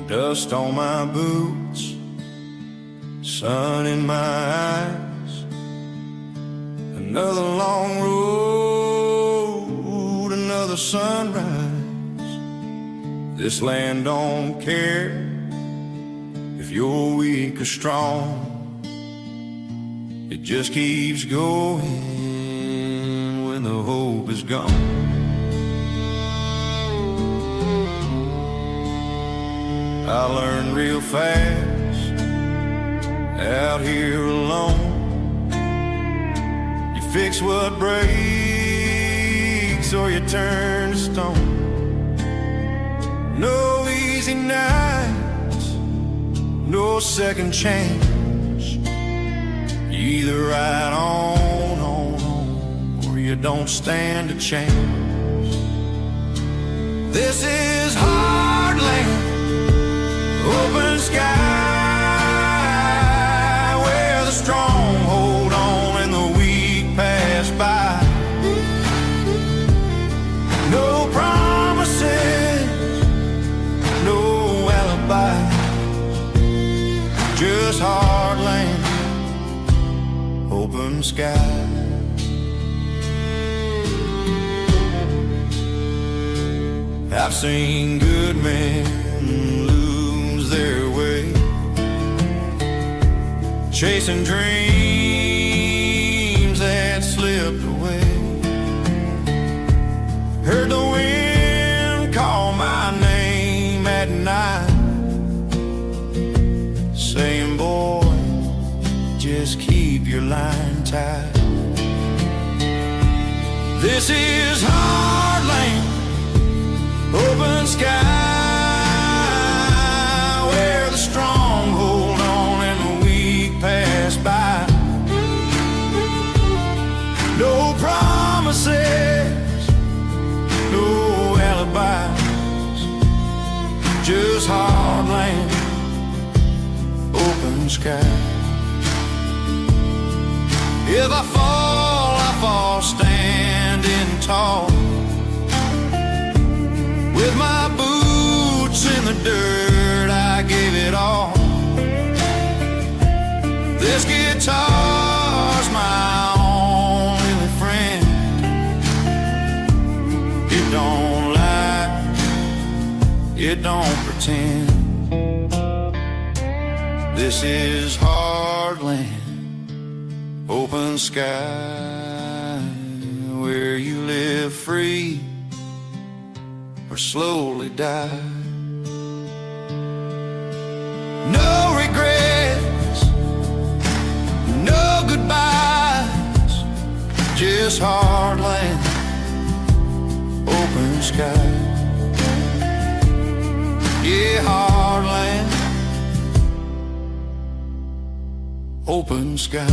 Dust on my boots, sun in my eyes. Another long road, another sunrise. This land don't care if you're weak or strong. It just keeps going when the hope is gone. I learned real fast out here alone. You fix what breaks or you turn to stone. No easy nights, no second chance. You either ride on, or you don't stand a chance. This is hard land, open sky, where the strong hold on and the weak pass by. No promises, no alibi, just hard land, open sky. I've seen good men lose their way, chasing dreams that slipped away. Heard the wind call my name at night, saying, boy, just keep your line tight. This is hard land, open sky, where the strong hold on and the weak pass by. No promises, no alibis, just hard land, open sky. If I fall standing tall, with my boots in the dirt, I gave it all. This guitar's my only friend. It don't lie, it don't pretend. This is hard land, open sky, where you live free or slowly die. No regrets, no goodbyes, just hard land, open sky. Yeah, hard land, open sky.